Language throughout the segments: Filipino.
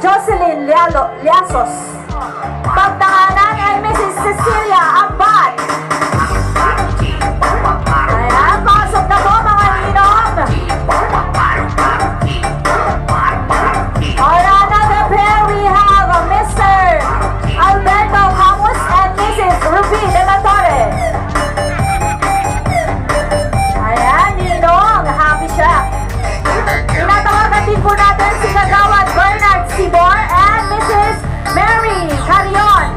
Jocelyn Liasos. Pagtanganan ay Mrs. Cecilia Abad. Ayan, pasok na po mga ninong. On another pair, we have Mr. Alberto Camus and Mrs. Ruby de la Torre. Ayan, ninong, happy siya. Tinatawagan din po natin si Kagawad Bernard Sibor and Mrs. Mary Carion.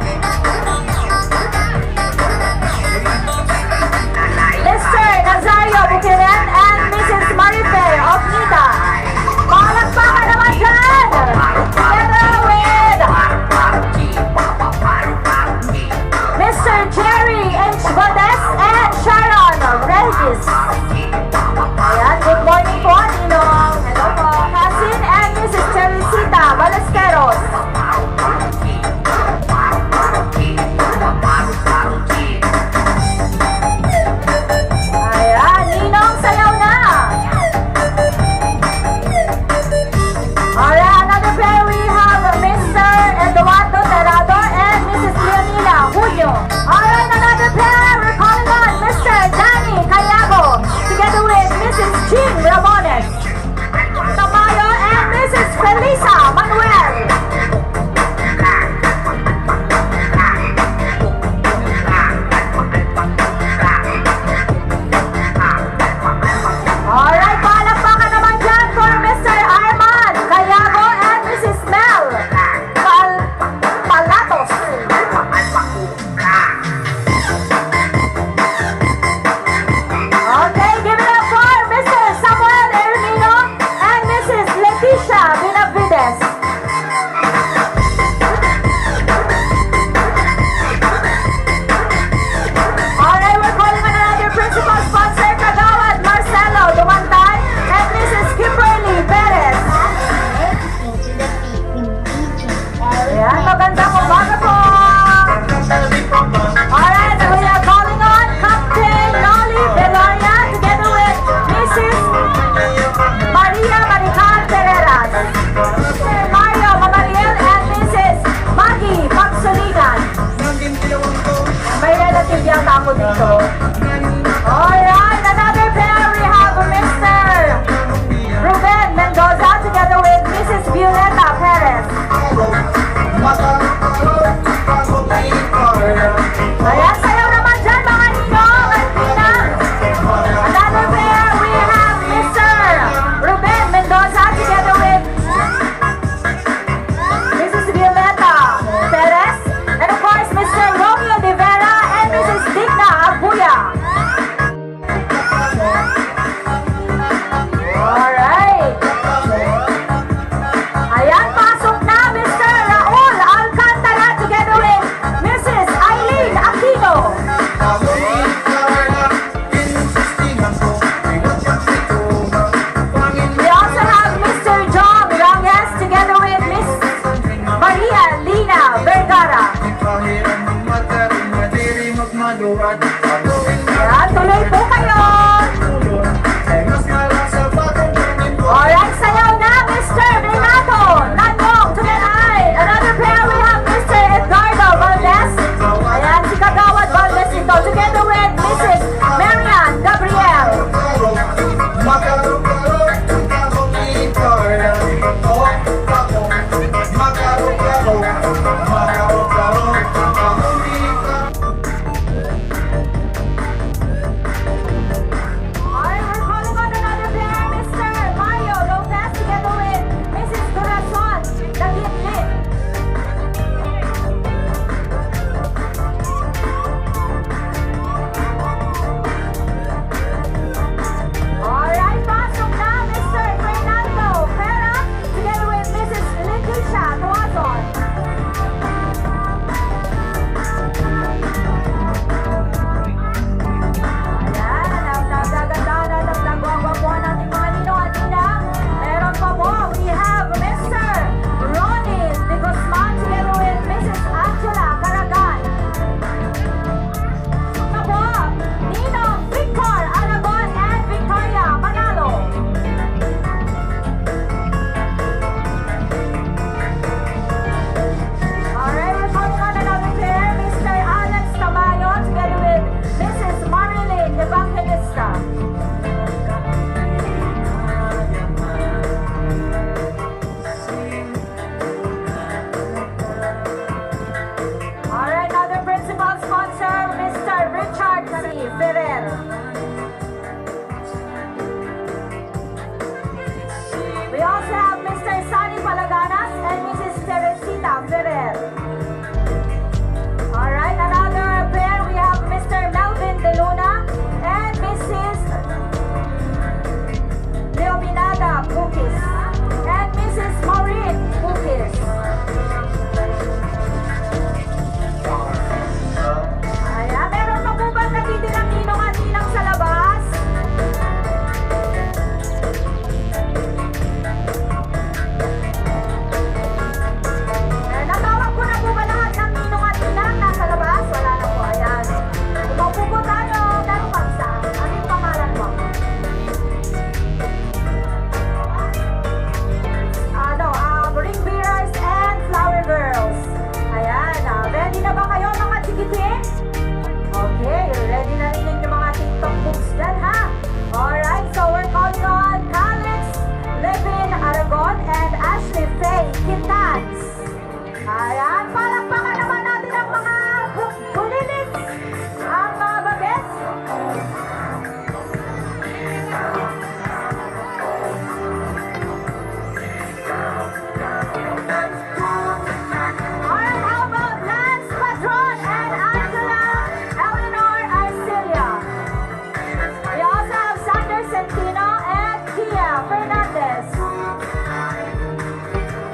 Fernandez.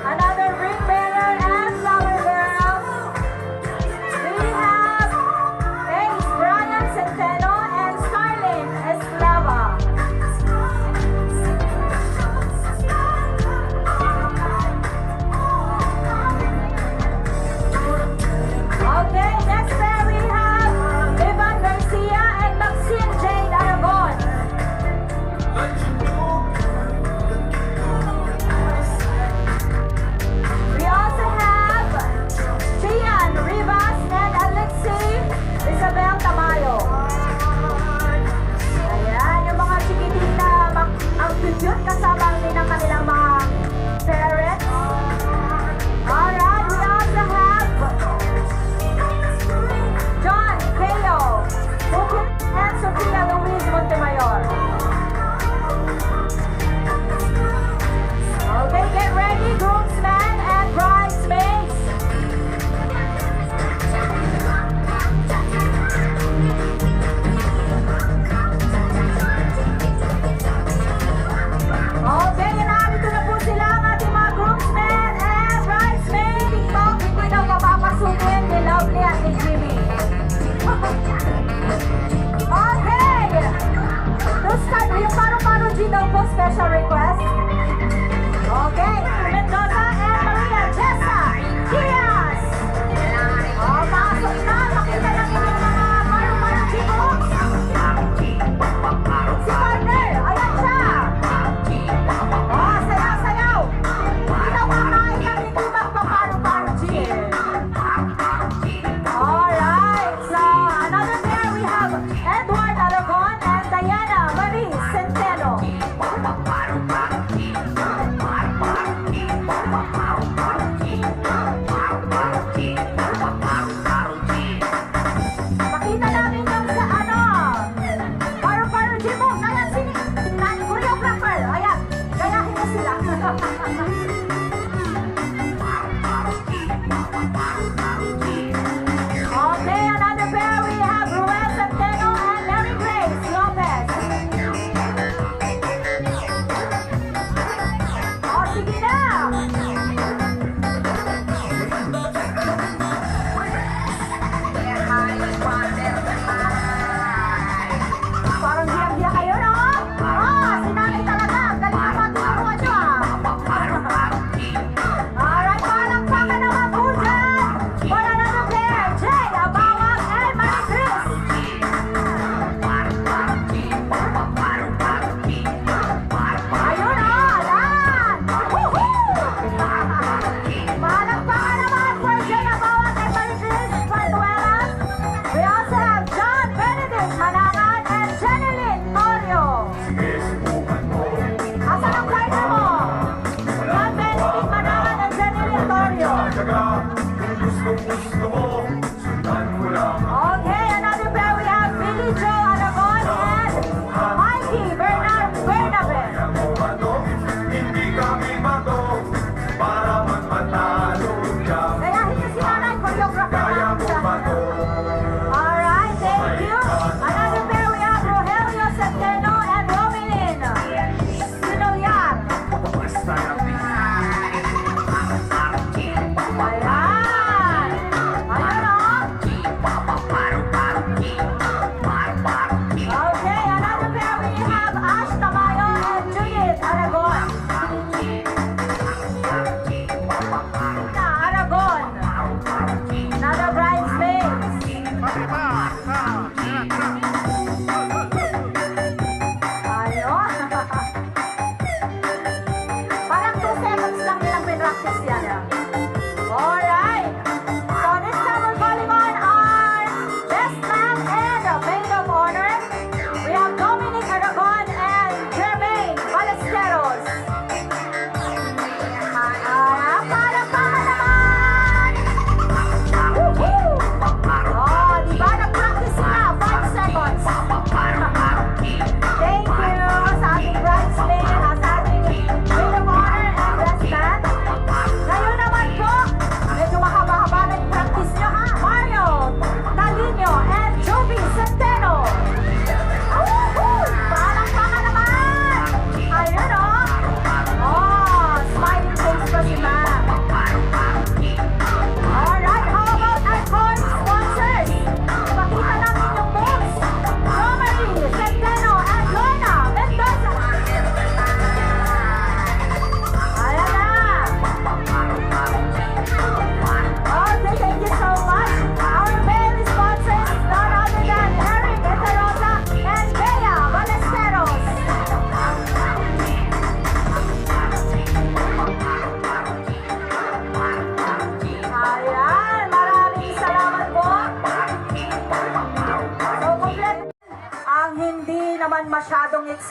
Another ring bearer and flower girl. We have Ace Brian Centeno and Starlin Eslava. Okay, next pair we have Evan Garcia and Maxine Jane Aragon. We also have Gian Rivas and Alexei Isabel Tamayo. Ayan, yung mga chikitin na ang cute kasama din ang kanilang mga parents. Alright, we also have John Keo, Bukit and Sofia Luis Montemayor. Okay, get ready, groomsmen and bridesmaids. Okay, narito na po sila ang ating mga groomsmen and bridesmaids. TikTok, hindi na papapasukin ni Lovely at ni Jimmy. Okay! To start, yung paro-paro G daw po, special request. Okay, Mendoza and Maria Jessa Diaz. Pasok na, makita natin yung mga paro-paro G books. Si partner, ayan siya. Sayaw-sayaw. Hindi daw kakain ng hindi magpaparo-paro G. Alright, so another pair we have Edward Aragon and Diana Marie Centeno.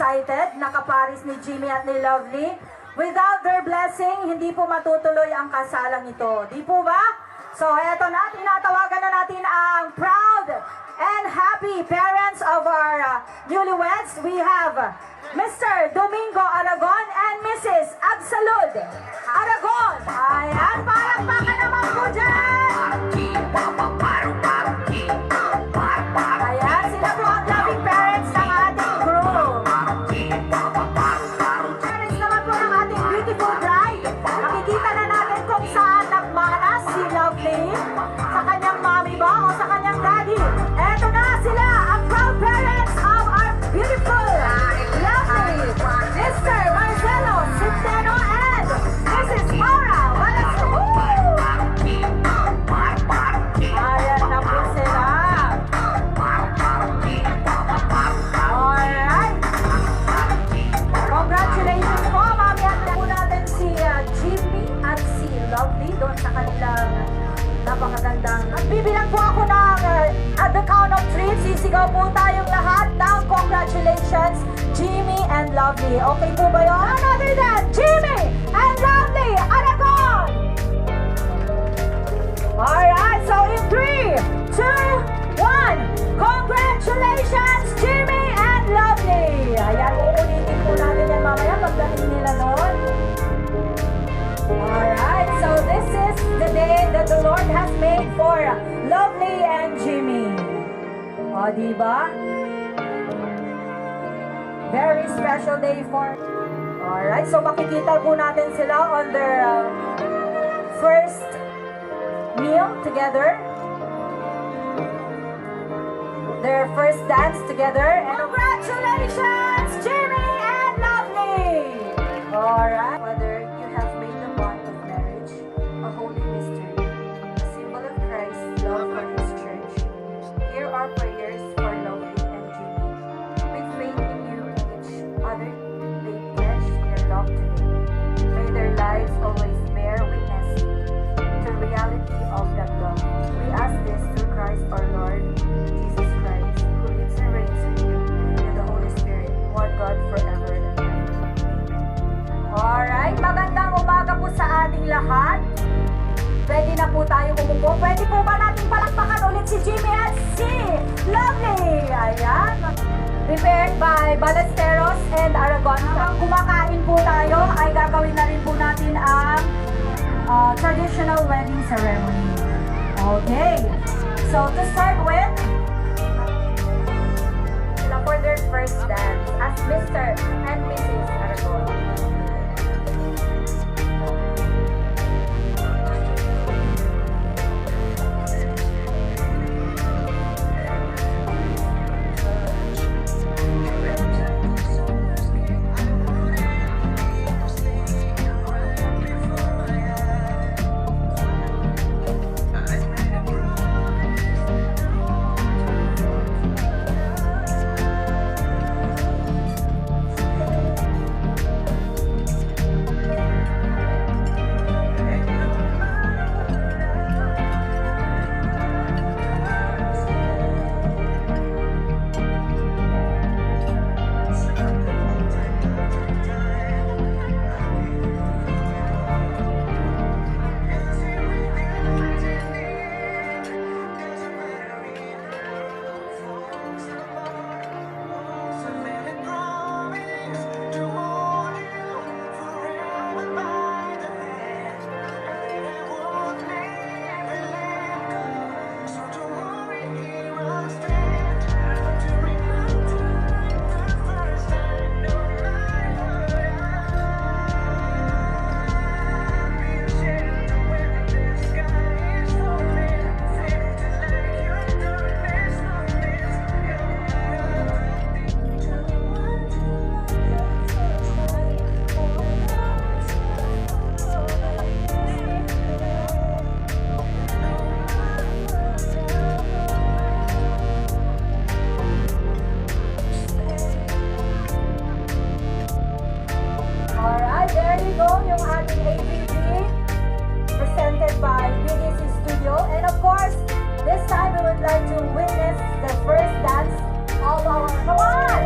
excited, nakaparis ni Jimmy at ni Lovely. Without their blessing, hindi po matutuloy ang kasalang ito. Di po ba? So eto na, tinatawagan na natin ang proud and happy parents of our newlyweds. We have Mr. Domingo Aragon and Mrs. Absalud Aragon. Ayan, palakpakan naman po dyan! Ayan, sila po ang loving parents ng ating group. Parents naman po ng ating beautiful bride. Makikita na natin kung saan nagmana si Lovely. Sa kanyang mommy ba o sa kanyang daddy? Eto na sila, ang proud parents of our beautiful Lovely. Mr. Marcelo Centeno and Mrs. Mara Malasiqui. Ayan na po sila. Alright. Congratulations po, mami. At po natin si Jimmy at si Lovely doon sa kanilang napakagandang. At bibilang po ako ng at the count of 3, sisigaw po tayong lahat ng congratulations, Jimmy and Lovely. Okay po ba yun? Another than Jimmy and Lovely Aragon! Alright, so in 3, 2, 1, congratulations, Jimmy and Lovely! Ayan, uulitin po natin yan mamaya pagdating nila noon. Alright, so this is the day that the Lord has made for Lovely and Jimmy. O, diba? Very special day for... Alright, so makikita po natin sila on their first meal together. Their first dance together. And congratulations, Jimmy and Lovely! Alright. Whether you have made the bond of marriage a holy mystery, a symbol of Christ's love for His church, here are prayers for Lovely and Jimmy. With faith in you and each other, they pledge their love today. May their lives always bear witness to the reality of that love. We ask this through Christ our Lord, Jesus Christ, who lives and reigns with you and the Holy Spirit, one God forever and ever. Amen. Alright, magandang umaga po sa ating lahat. Pwede na po tayo umupo. Pwede po ba natin palakpakan ulit si Jimmy at si Lovely? Ayan. Prepared by Ballesteros and Aragon. Habang kumakain po tayo, ay gagawin na rin po natin ang traditional wedding ceremony. Okay. So, to start with, for their first dance as Mr. and Mrs. Aragon. like to witness the first dance of our... Come on!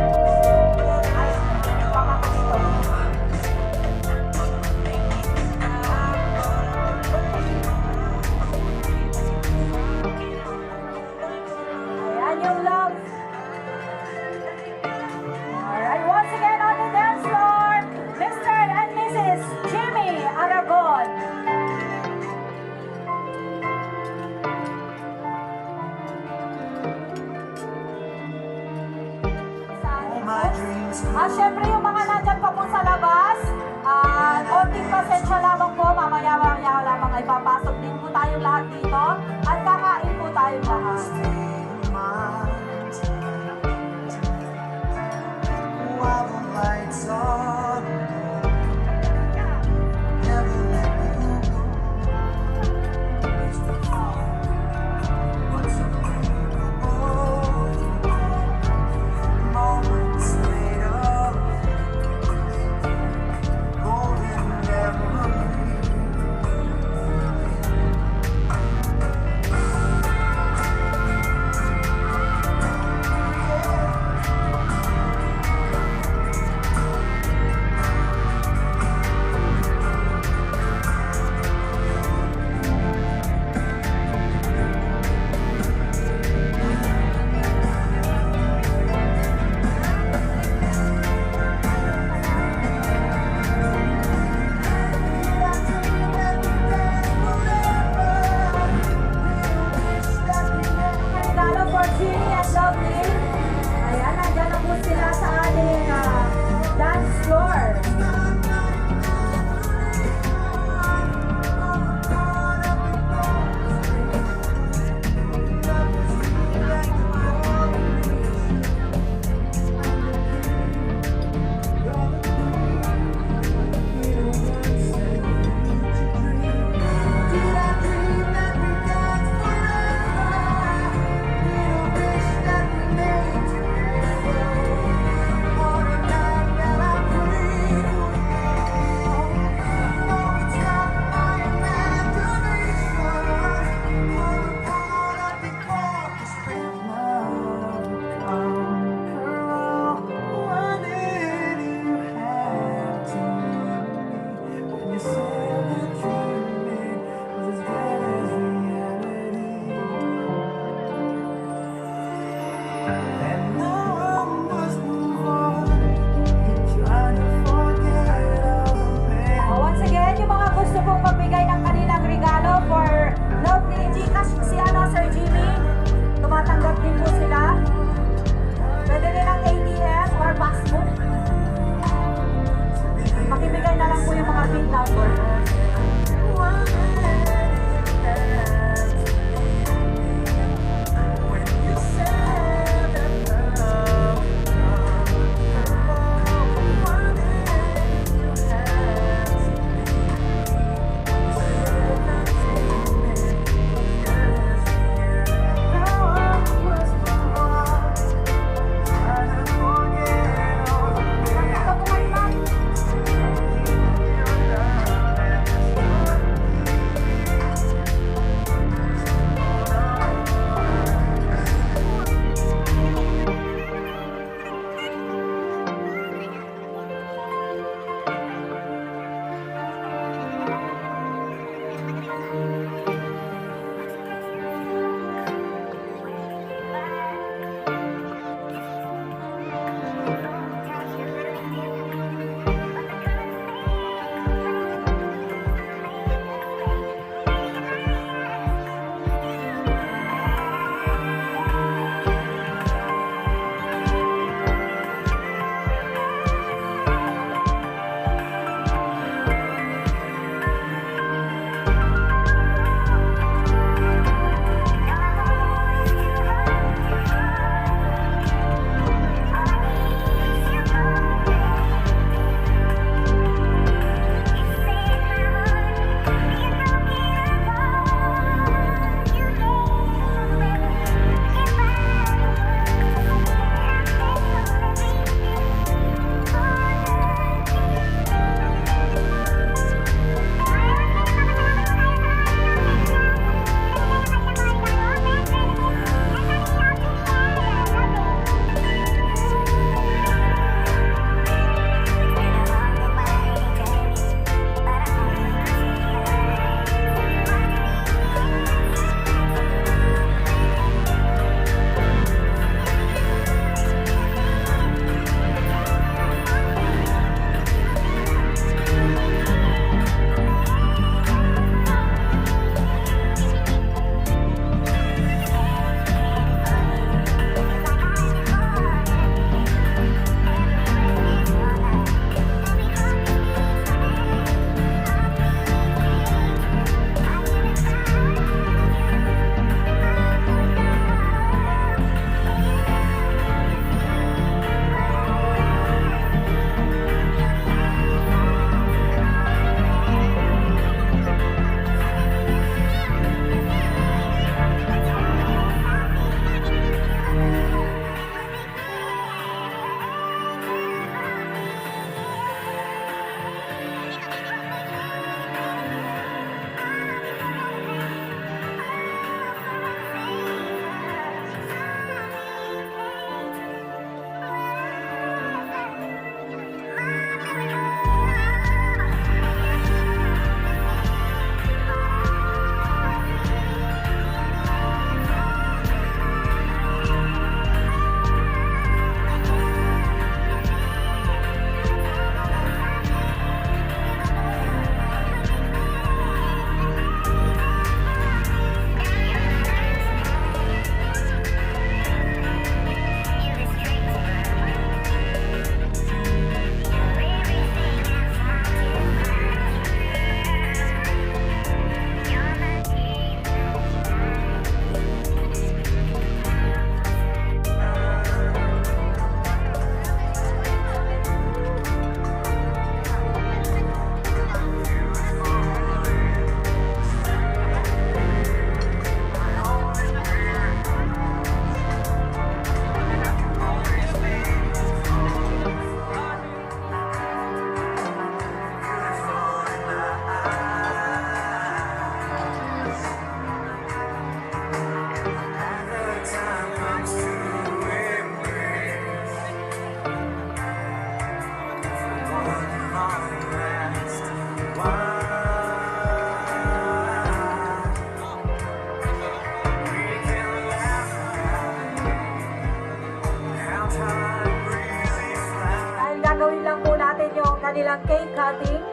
cutting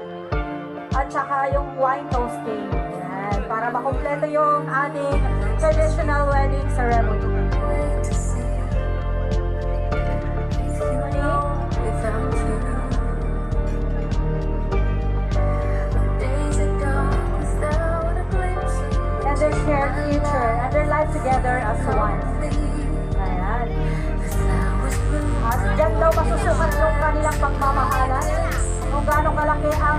at saka yung wine toasting. Yan, para makumpleto yung ating traditional wedding ceremony. And their shared future and their life together as one. Ayan. At dyan daw masusukat yung kanilang pagmamahalan kung gaano kalaki ang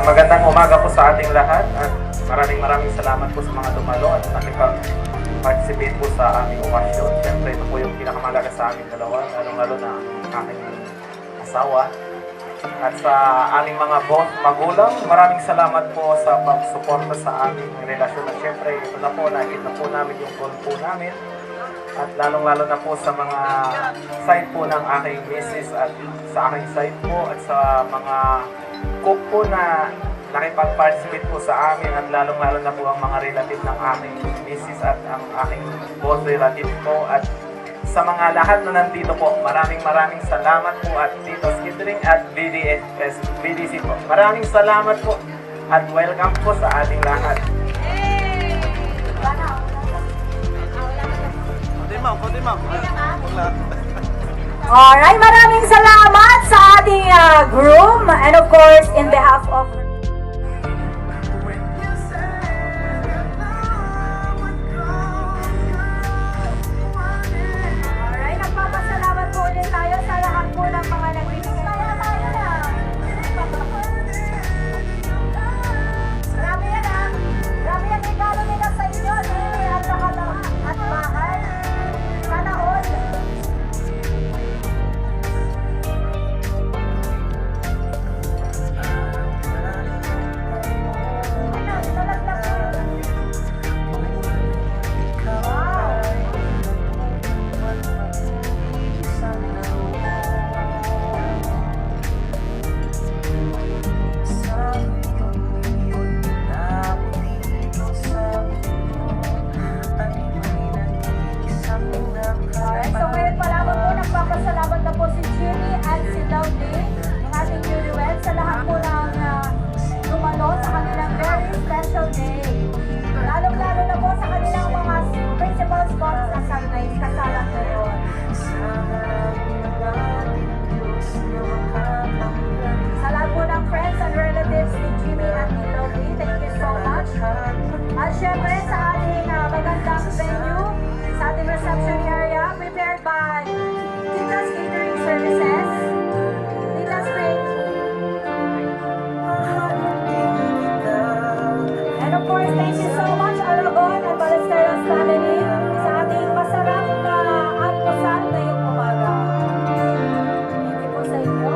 Magandang umaga po sa ating lahat at maraming salamat po sa mga dumalo at nakipag-participate po sa aming okasyon. Siyempre ito po yung pinakamalaga sa aming dalawa, lalo na ang aking asawa. At sa aming mga magulang, maraming salamat po sa pagsuporta sa aming relasyon. At siyempre ito na po, nakita po namin yung goal po namin. At lalong-lalo na po sa mga side po ng aking misis at sa aking side po at sa mga cook po na nakipag-participate po sa amin at lalong-lalo na po ang mga relative ng aking misis at ang aking boss relative po at sa mga lahat na nandito po, maraming salamat po at Tito Skittering at BDC po. Maraming salamat po at welcome po sa ating lahat. Alright, maraming salamat sa ating groom and of course in behalf of Alright, nagpapasalamat po ulit tayo sa lahat po ng mga nagbibigay. Tayo na! Marami yan ah! Marami yan regalo nila sa inyo. At lahat at mahal. Sana all. Nagpapasalamat na po si Jimmy at si Lovely, ang ating newlyweds, sa lahat po ng dumalo sa kanilang very special day. Lalong-lalo na po sa kanilang mga principal sponsors sa kasalan ngayon. syempre sa ating magandang venue, sa ating reception area, prepared by Tita's Catering Services. Tita's Spring. And of course, thank you so much, ARAW and Ballesteros family, sa ating masarap na almusal ngayong umaga. Thank you po sa inyo.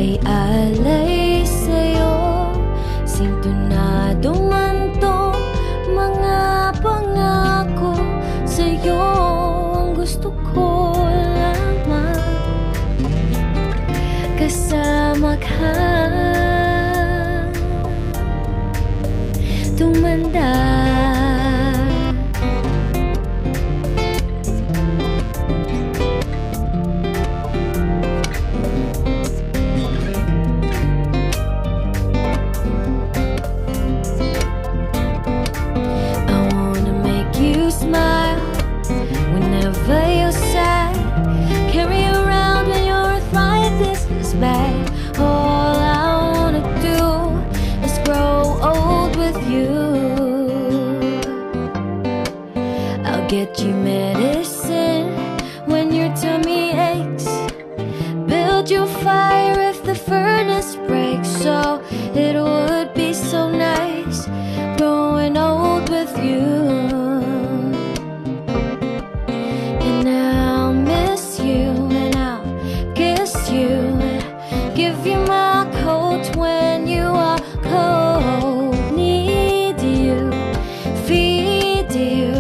ay alay sa'yo. Sintonado man tong mga pangako sa'yo. Ang gusto ko lamang kasama ka, tumanda. Smile whenever you're sad. Carry around when your arthritis is bad. All I wanna do is grow old with you. I'll get you medicine when you're It would be so nice growing old with you. And I'll miss you and I'll kiss you, give you my coat when you are cold. Need you, feed you,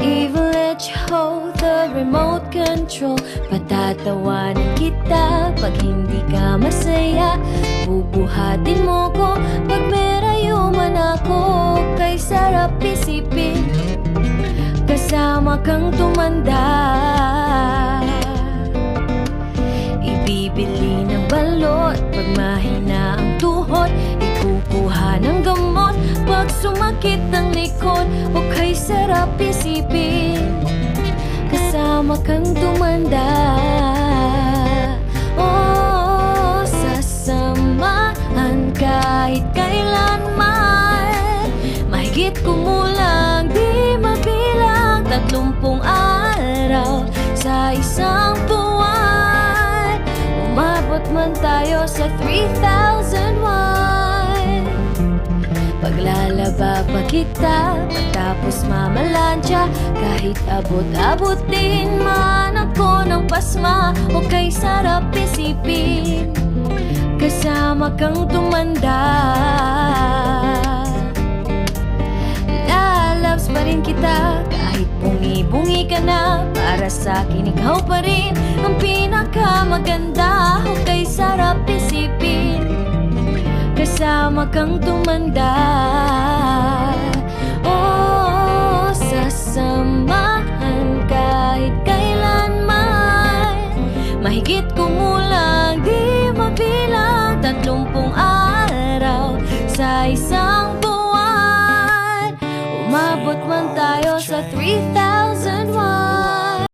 even let you hold the remote control. Patatawanan kita pag hindi ka masaya, bubuhatin mo ko pag merayo man ako. Kay sarap isipin, kasama kang tumanda. Ibibili ng balot pag mahina ang tuhod, ikukuha ng gamot pag sumakit ang likod. O kay sarap isipin, kasama kang tumanda. Oh, sasamahan kahit kailanman, mahigit kumulang di mabilang 30 araw sa isang buwan. Umabot man tayo sa 3,001, paglalaba pa kita matapos mamalansya, kahit abot-abotin man ako ng pasma. O kay sarap isipin, kasama kang tumanda. Lalabs pa rin kita kahit bungi-bungi ka na, para sa akin ikaw pa rin ang pinakamaganda. O kay sarap isipin, kasama kang tumanda. Oh, sasamahan kahit kailanman, mahigit kumulang di mabilang 30 araw sa isang buwan. Umabot man tayo sa 3,000